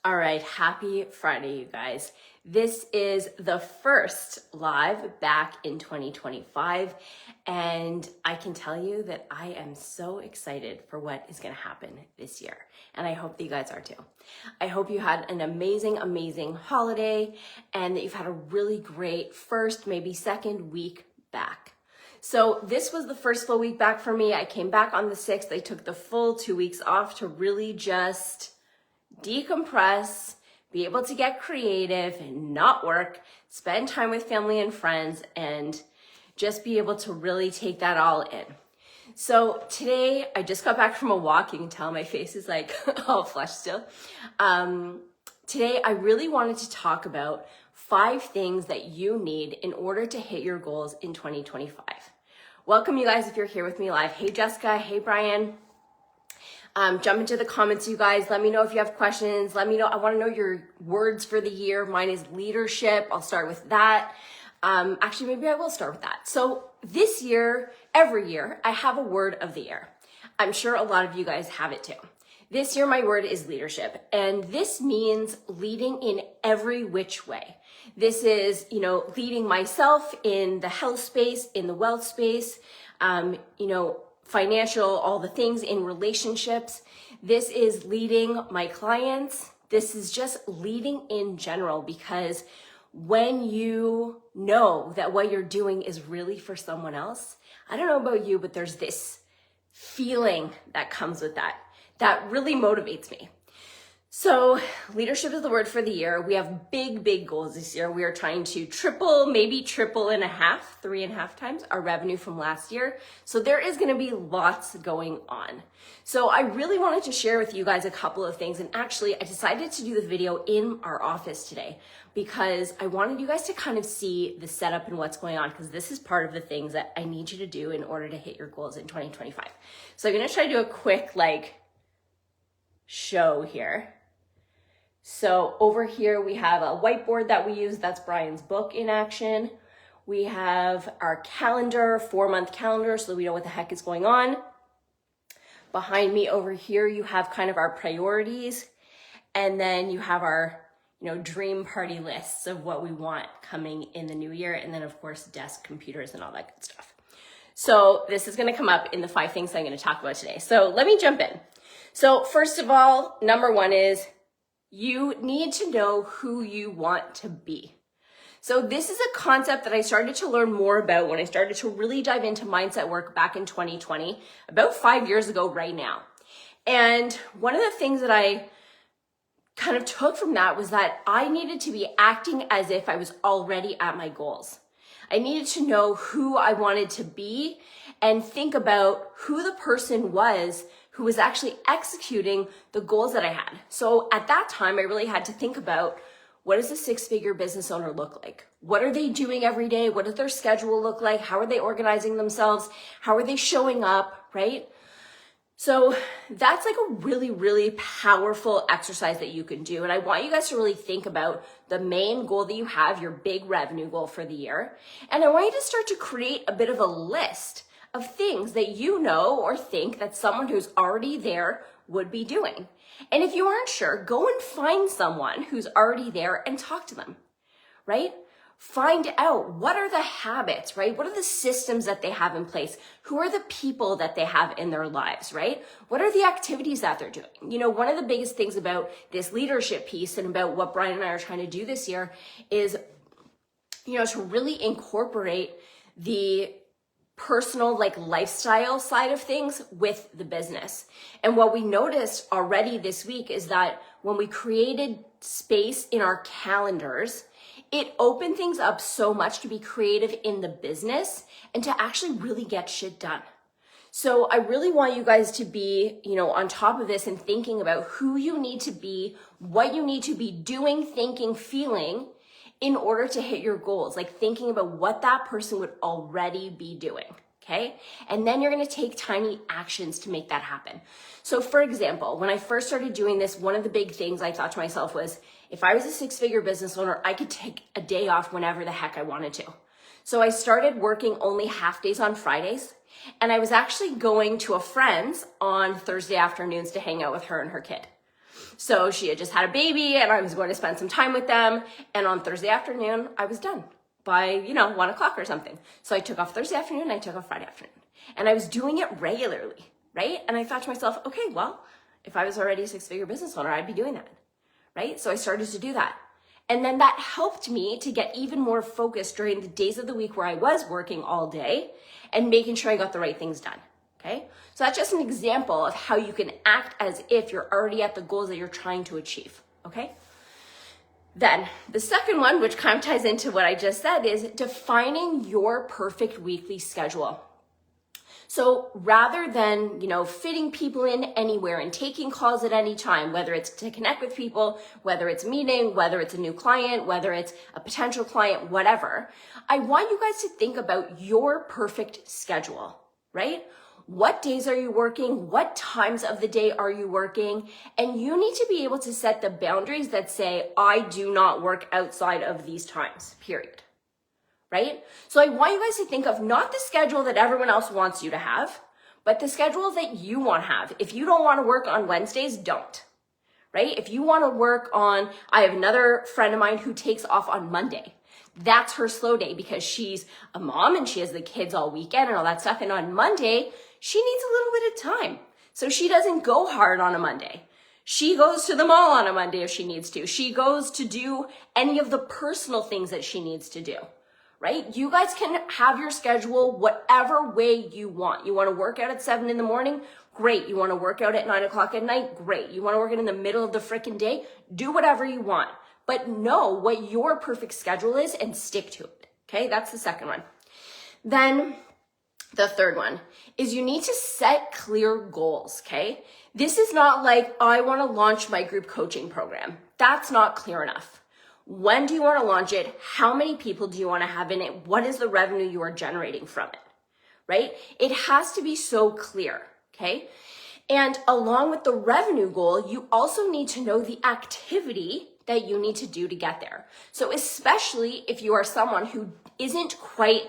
All right, happy Friday, you guys. This is the first live back in 2025, and I can tell you that I am so excited for what is going to happen this year, and I hope that you guys are too. I hope you had an amazing, amazing holiday, and that you've had a really great first, maybe second week back. So this was the first full week back for me. I came back on the 6th. I took the full 2 weeks off to really just decompress, be able to get creative and not work, spend time with family and friends, and just be able to really take that all in. So today I just got back from a walk. You can tell my face is like all flushed still. Today I really wanted to talk about 5 things that you need in order to hit your goals in 2025. Welcome, you guys, if you're here with me live. Hey Jessica, hey Brian. Jump into the comments, you guys. Let me know if you have questions. Let me know. I want to know your words for the year. Mine is leadership. I'll start with that. Actually, maybe I will start with that. So this year, every year, I have a word of the year. I'm sure a lot of you guys have it too. This year, my word is leadership. And this means leading in every which way. This is, leading myself in the health space, in the wealth space, financial, all the things in relationships. This is leading my clients. This is just leading in general, because when you know that what you're doing is really for someone else, I don't know about you, but there's this feeling that comes with that really motivates me. So leadership is the word for the year. We have big, big goals this year. We are trying to triple, maybe triple and a half, 3.5 times our revenue from last year. So there is going to be lots going on. So I really wanted to share with you guys a couple of things. And actually, I decided to do the video in our office today because I wanted you guys to kind of see the setup and what's going on, because this is part of the things that I need you to do in order to hit your goals in 2025. So I'm going to try to do a quick show here. So over here, we have a whiteboard that we use. That's Brian's book in action. We have our calendar, 4-month calendar, so that we know what the heck is going on. Behind me over here, you have kind of our priorities. And then you have our, dream party lists of what we want coming in the new year. And then of course, desk computers and all that good stuff. So this is going to come up in the 5 things I'm going to talk about today. So let me jump in. So first of all, number 1 is, you need to know who you want to be. So this is a concept that I started to learn more about when I started to really dive into mindset work back in 2020, about 5 years ago right now. And one of the things that I kind of took from that was that I needed to be acting as if I was already at my goals. I needed to know who I wanted to be and think about who the person was who was actually executing the goals that I had. So at that time, I really had to think about, what does a 6-figure business owner look like? What are they doing every day? What does their schedule look like? How are they organizing themselves? How are they showing up, right? So that's a really, really powerful exercise that you can do. And I want you guys to really think about the main goal that you have, your big revenue goal for the year. And I want you to start to create a bit of a list of things that you know or think that someone who's already there would be doing. And if you aren't sure, go and find someone who's already there and talk to them, right? Find out, what are the habits, right? What are the systems that they have in place? Who are the people that they have in their lives, right? What are the activities that they're doing? One of the biggest things about this leadership piece and about what Brian and I are trying to do this year is, to really incorporate the personal lifestyle side of things with the business. And what we noticed already this week is that when we created space in our calendars, it opened things up so much to be creative in the business and to actually really get shit done. So I really want you guys to be, on top of this and thinking about who you need to be, what you need to be doing, thinking, feeling in order to hit your goals, thinking about what that person would already be doing, okay? And then you're gonna take tiny actions to make that happen. So for example, when I first started doing this, one of the big things I thought to myself was, if I was a 6-figure business owner, I could take a day off whenever the heck I wanted to. So I started working only half days on Fridays, and I was actually going to a friend's on Thursday afternoons to hang out with her and her kid. So she had just had a baby and I was going to spend some time with them. And on Thursday afternoon, I was done by, 1 o'clock or something. So I took off Thursday afternoon and I took off Friday afternoon. And I was doing it regularly, right? And I thought to myself, okay, well, if I was already a 6-figure business owner, I'd be doing that, right? So I started to do that. And then that helped me to get even more focused during the days of the week where I was working all day and making sure I got the right things done, okay? So that's just an example of how you can act as if you're already at the goals that you're trying to achieve, okay? Then the second one, which kind of ties into what I just said, is defining your perfect weekly schedule. So rather than, fitting people in anywhere and taking calls at any time, whether it's to connect with people, whether it's meeting, whether it's a new client, whether it's a potential client, whatever, I want you guys to think about your perfect schedule, right? What days are you working? What times of the day are you working? And you need to be able to set the boundaries that say, I do not work outside of these times, period. Right? So I want you guys to think of not the schedule that everyone else wants you to have, but the schedule that you want to have. If you don't want to work on Wednesdays, don't. Right? If you want to work on, I have another friend of mine who takes off on Monday. That's her slow day because she's a mom and she has the kids all weekend and all that stuff. And on Monday, she needs a little bit of time. So she doesn't go hard on a Monday. She goes to the mall on a Monday if she needs to. She goes to do any of the personal things that she needs to do. Right? You guys can have your schedule whatever way you want. You want to work out at 7 in the morning? Great. You want to work out at 9 o'clock at night? Great. You want to work out in the middle of the freaking day? Do whatever you want. But know what your perfect schedule is and stick to it. Okay? That's the second one. Then the third one is you need to set clear goals. Okay? This is not like, I want to launch my group coaching program. That's not clear enough. When do you want to launch it? How many people do you want to have in it? What is the revenue you are generating from it, right? It has to be so clear, okay? And along with the revenue goal, you also need to know the activity that you need to do to get there. So especially if you are someone who isn't quite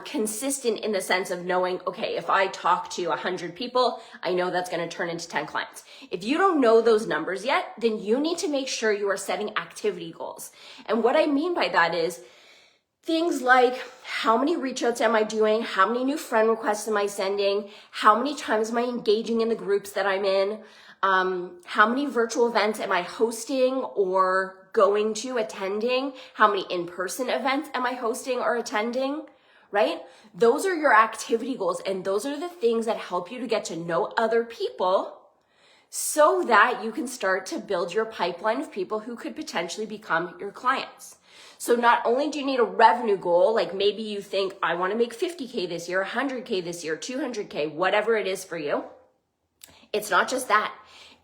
consistent in the sense of knowing, okay, if I talk to 100 people, I know that's going to turn into 10 clients. If you don't know those numbers yet, then you need to make sure you are setting activity goals. And what I mean by that is things like, how many reach outs am I doing? How many new friend requests am I sending? How many times am I engaging in the groups that I'm in? How many virtual events am I hosting or going to, attending? How many in-person events am I hosting or attending? Right? Those are your activity goals, and those are the things that help you to get to know other people so that you can start to build your pipeline of people who could potentially become your clients. So not only do you need a revenue goal, like maybe you think, I want to make 50K this year, 100K this year, 200K, whatever it is for you. It's not just that.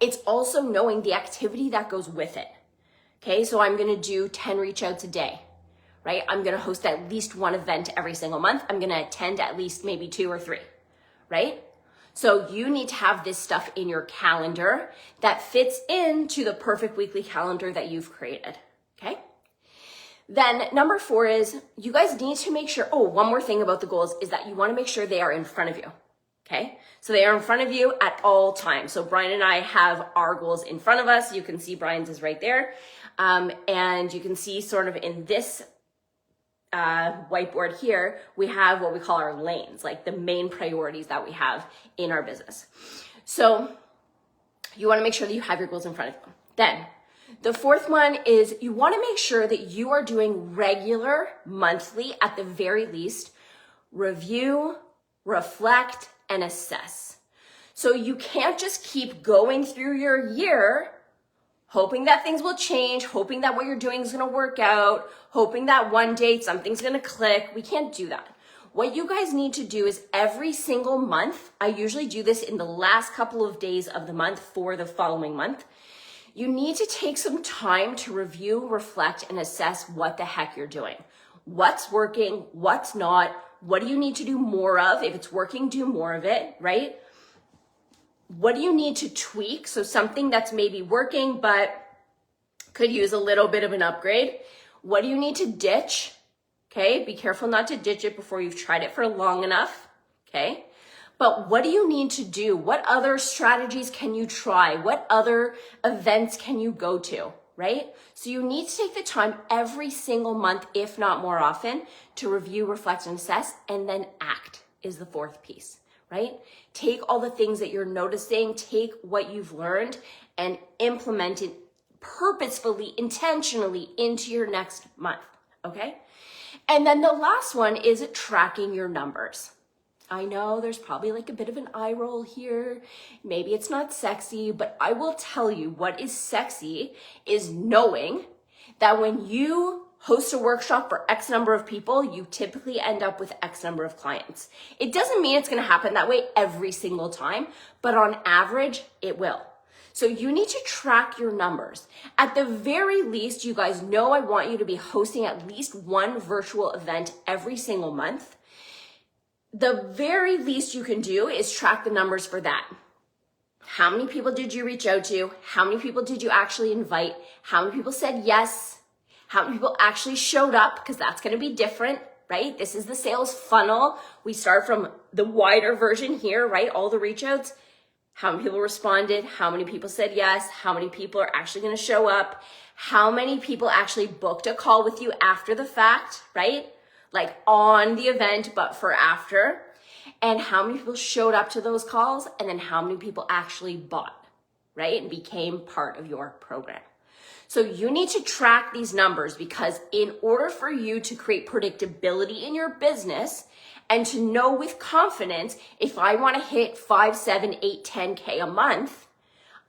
It's also knowing the activity that goes with it. Okay, so I'm going to do 10 reach outs a day. Right? I'm going to host at least one event every single month. I'm going to attend at least maybe 2 or 3, right? So you need to have this stuff in your calendar that fits into the perfect weekly calendar that you've created, okay? Then number 4 is you guys need to make sure, one more thing about the goals is that you want to make sure they are in front of you, okay? So they are in front of you at all times. So Brian and I have our goals in front of us. You can see Brian's is right there. And you can see sort of in this whiteboard here, we have what we call our lanes, like the main priorities that we have in our business. So you want to make sure that you have your goals in front of you. Then the 4th one is you want to make sure that you are doing regular, monthly, at the very least, review, reflect, and assess. So you can't just keep going through your year hoping that things will change, hoping that what you're doing is going to work out, hoping that one day something's going to click. We can't do that. What you guys need to do is every single month, I usually do this in the last couple of days of the month for the following month, you need to take some time to review, reflect, and assess what the heck you're doing. What's working, what's not, what do you need to do more of? If it's working, do more of it, right? What do you need to tweak? So something that's maybe working, but could use a little bit of an upgrade. What do you need to ditch? Okay, be careful not to ditch it before you've tried it for long enough. Okay, But what do you need to do? What other strategies can you try? What other events can you go to, right? So you need to take the time every single month, if not more often, to review, reflect, and assess, and then act is the fourth piece, right? Take all the things that you're noticing, take what you've learned, and implement it purposefully, intentionally into your next month, okay? And then the last one is tracking your numbers. I know there's probably like a bit of an eye roll here. Maybe it's not sexy, but I will tell you what is sexy is knowing that when you host a workshop for X number of people, you typically end up with X number of clients. It doesn't mean it's going to happen that way every single time, but on average, it will. So you need to track your numbers. At the very least, you guys know I want you to be hosting at least one virtual event every single month. The very least you can do is track the numbers for that. How many people did you reach out to? How many people did you actually invite? How many people said yes? How many people actually showed up? Because that's going to be different, right? This is the sales funnel. We start from the wider version here, right? All the reach outs. How many people responded? How many people said yes? How many people are actually going to show up? How many people actually booked a call with you after the fact, right? Like on the event, but for after, and how many people showed up to those calls, and then how many people actually bought, right? And became part of your program. So you need to track these numbers because in order for you to create predictability in your business and to know with confidence, if I want to hit 5, 7, 8, 10K a month,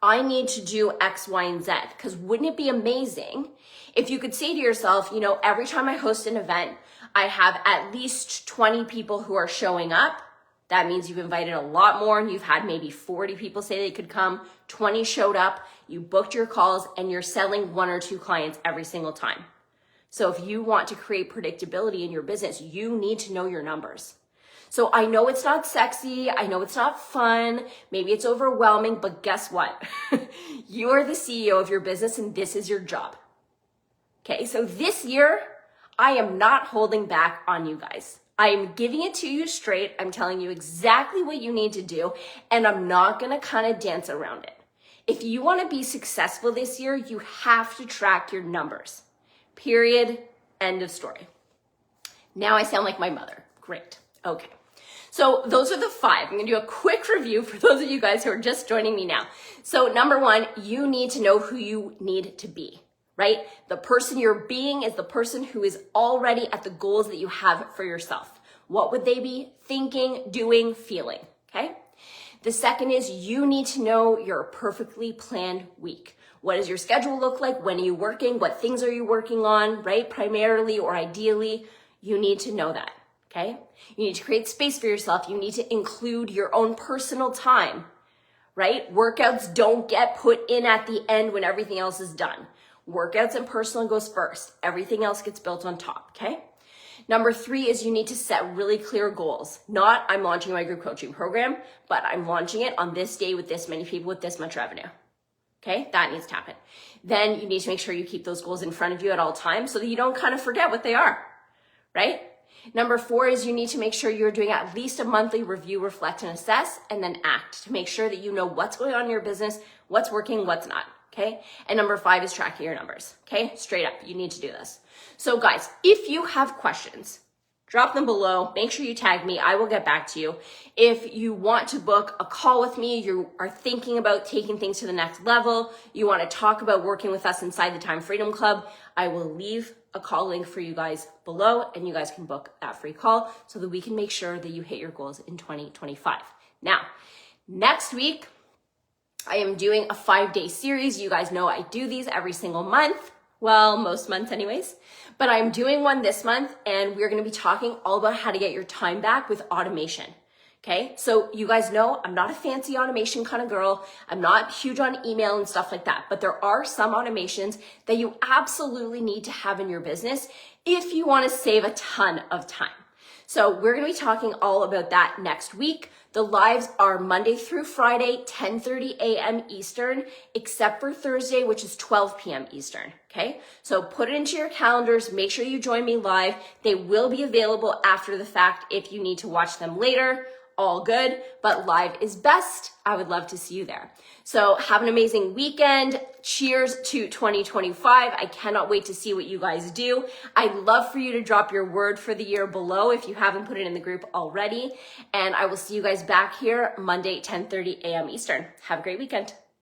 I need to do X, Y, and Z. Because wouldn't it be amazing if you could say to yourself, you know, every time I host an event, I have at least 20 people who are showing up. That means you've invited a lot more and you've had maybe 40 people say they could come, 20 showed up, you booked your calls, and you're selling 1 or 2 clients every single time. So if you want to create predictability in your business, you need to know your numbers. So I know it's not sexy, I know it's not fun, maybe it's overwhelming, but guess what? You are the CEO of your business and this is your job. Okay, so this year, I am not holding back on you guys. I am giving it to you straight. I'm telling you exactly what you need to do, and I'm not gonna kind of dance around it. If you wanna be successful this year, you have to track your numbers. Period. End of story. Now I sound like my mother. Great. Okay. So those are the 5. I'm gonna do a quick review for those of you guys who are just joining me now. So number 1, you need to know who you need to be. Right? The person you're being is the person who is already at the goals that you have for yourself. What would they be thinking, doing, feeling? Okay? The second is you need to know your perfectly planned week. What does your schedule look like? When are you working? What things are you working on, right? Primarily or ideally, you need to know that. Okay? You need to create space for yourself. You need to include your own personal time, right? Workouts don't get put in at the end when everything else is done. Workouts and personal goes first. Everything else gets built on top, okay? Number 3 is you need to set really clear goals. Not I'm launching my group coaching program, but I'm launching it on this day with this many people with this much revenue. Okay, that needs to happen. Then you need to make sure you keep those goals in front of you at all times so that you don't kind of forget what they are, right? Number 4 is you need to make sure you're doing at least a monthly review, reflect, and assess, and then act to make sure that you know what's going on in your business, what's working, what's not. Okay. And number 5 is tracking your numbers. Okay. Straight up. You need to do this. So guys, if you have questions, drop them below. Make sure you tag me. I will get back to you. If you want to book a call with me, you are thinking about taking things to the next level, you want to talk about working with us inside the Time Freedom Club, I will leave a call link for you guys below and you guys can book that free call so that we can make sure that you hit your goals in 2025. Now, next week, I am doing a 5-day series. You guys know I do these every single month. Well, most months anyways. But I'm doing one this month and we're going to be talking all about how to get your time back with automation. Okay. So you guys know I'm not a fancy automation kind of girl. I'm not huge on email and stuff like that, but there are some automations that you absolutely need to have in your business if you want to save a ton of time. So we're going to be talking all about that next week. The lives are Monday through Friday, 10:30 a.m. Eastern, except for Thursday, which is 12 p.m. Eastern. Okay. So put it into your calendars. Make sure you join me live. They will be available after the fact if you need to watch them later. all good, but live is best. I would love to see you there. So have an amazing weekend. Cheers to 2025. I cannot wait to see what you guys do. I'd love for you to drop your word for the year below if you haven't put it in the group already. And I will see you guys back here Monday, 10:30 a.m. Eastern. Have a great weekend.